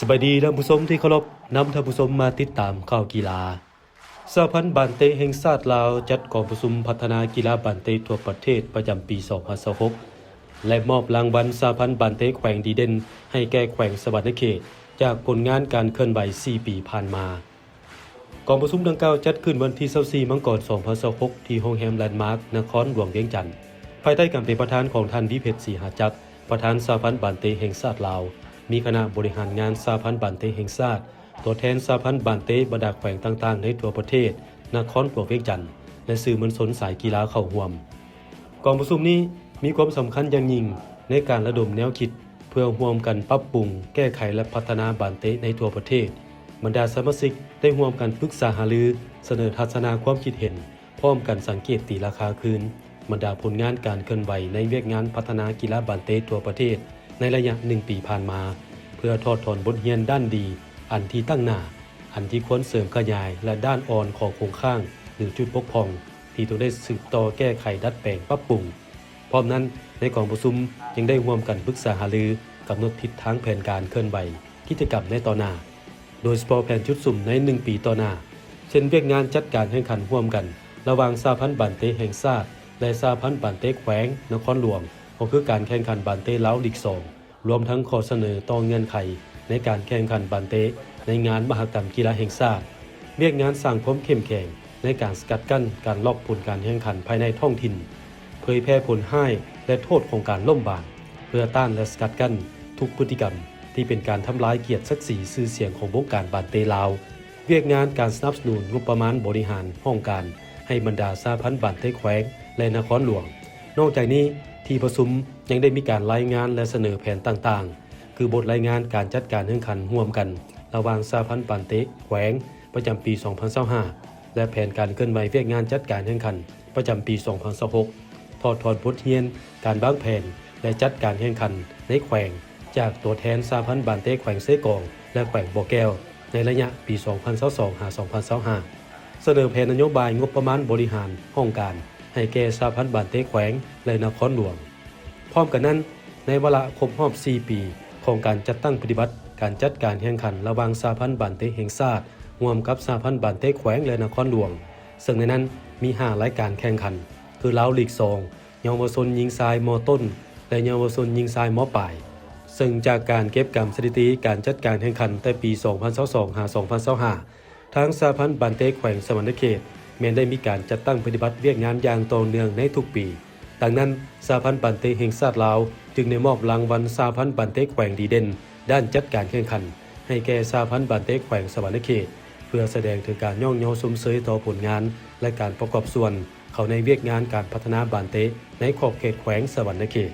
สวัสดีท่านผู้ชมที่เคารพนำท่านผู้ชมมาติดตามข่าวกีฬาสหพันธ์บานเตะแห่งชาติลาวจัดกองประชุมพัฒนากีฬาบานเตะทั่วประเทศประจำปี 2026 และมอบรางวัลสหพันธ์บานเตะแขวงดีเด่นให้แก่แขวงสวรรณเขตจากผลงานการเคลื่อนไหว 4 ปีผ่านมากองประชุมดังกล่าวจัดขึ้นวันที่24มกราคม 2026 ที่โรงแรมแลนด์มาร์คนครหลวงเวียงจันทน์ภายใต้การเป็นประธานของท่านวิเพชรศรีหาจักรประธานสหพันธ์บานเตะแห่งชาติลาวมีคณะบริหารงานสหพันธ์บานเตะแห่งชาติตัวแทนสหพันธ์บานเตะบรรดาแขวงต่างๆในทั่วประเทศนครหลวงเวียงจันทน์และสื่อมวลชนสายกีฬาเข้าร่วมกองประชุมนี้มีความสำคัญอย่างยิ่งในการระดมแนวคิดเพื่อร่วมกันปรับปรุงแก้ไขและพัฒนาบานเตะในทั่วประเทศบรรดาสมาชิกได้ร่วมกันปรึกษาหารือเสนอทัศนาความคิดเห็นพร้อมกันสังเกตตีราคาคืนบรรดาผลงานการเคลื่อนไหวในเวียกงานพัฒนากีฬาบานเตะทั่วประเทศในระยะ1 ปีผ่านมาเพื่อทอดถอนบทเรียนด้านดีอันที่ตั้งหน้าอันที่ควรเสริมขยายและด้านอ่อนของโครงข้างหรือจุดบกพร่องที่ต้องได้สืบต่อแก้ไขดัดแปลงปรับปรุงพร้อมนั้นในกองประชุมยังได้ร่วมกันปรึกษาหารือกำหนดทิศทางแผนการเคลื่อนไหวกิจกรรมในต่อหน้าโดยเฉพาะแผนชุดสุ่มใน1 ปีต่อหน้าเช่นเวียกงานจัดการแข่งขันร่วมกันระหว่างสหพันธ์บานเตะแห่งชาติและสหพันธ์บานเตะแขวงนครหลวงก็คือการแข่งขันบานเตะลาวลีก 2รวมทั้งข้อเสนอต่อเงื่อนไขในการแข่งขันบานเตะในงานมหกรรมกีฬาแห่งชาติเวียกงานสร้างความเข้มแข็งในการสกัดกั้นการลอกผลการแข่งขันภายในท้องถิ่นเผยแพร่ผลให้และโทษของการล่มบานเพื่อต้านและสกัดกั้นทุกพฤติกรรมที่เป็นการทำลายเกียรติศักดิ์ศรีชื่อเสียงของวงการบานเตะลาวเวียกงานการสนับสนุนงบประมาณบริหารห้องการให้บรรดาสหพันธ์บานเตะแขวงและนครหลวงนอกจากนี้ที่ประชุมยังได้มีการรายงานและเสนอแผนต่างๆคือบทรายงานการจัดการแข่งขันร่วมกันระหว่างสหพันธ์บานเตะแขวงประจำปี 2025และแผนการเคลื่อนไหวเวียกงานจัดการแข่งขันประจำปี 2026ถอดถอนบทเรียนการวางแผนและจัดการแข่งขันในแขวงจากตัวแทนสหพันธ์บานเตะแขวงเซกองและแขวงบ่อแก้วในระยะปี 2022-2025 เสนอแผนนโยบายงบประมาณบริหารห้องการให้แก่สหพันธ์บานเตะแขวงและนครหลวงพร้อมกันนั้นในวาระครบรอบ 4 ปีของการจัดตั้งปฏิบัติการจัดการแข่งขันระหว่างสหพันธ์บานเตะแห่งชาติร่วมกับสหพันธ์บานเตะแขวงและนครหลวงซึ่งในนั้นมี5รายการแข่งขันคือลาวลีก 2เยาวชนหญิงชายม.ต้นและเยาวชนหญิงชายม.ปลายซึ่งจากการเก็บกำสถิติการจัดการแข่งขันแต่ปี 2022-2025 ทางสหพันธ์บานเตะแขวงสวรรณเขตแม้ได้มีการจัดตั้งปฏิบัติเวียกงานอย่างต่อเนื่องในทุกปีดังนั้นสหพันธ์บานเตะแห่งชาติลาวจึงได้มอบรางวัลสหพันธ์บานเตะแขวงดีเด่นด้านจัดการแข่งขันให้แก่สหพันธ์บานเตะแขวงสวรรณเขตเพื่อแสดงถึงการย่องเยาชมเชยต่อผลงานและการประกอบส่วนเข้าในเวียกงานการพัฒนาบานเตะในขอบเขตแขวงสวรรณเขต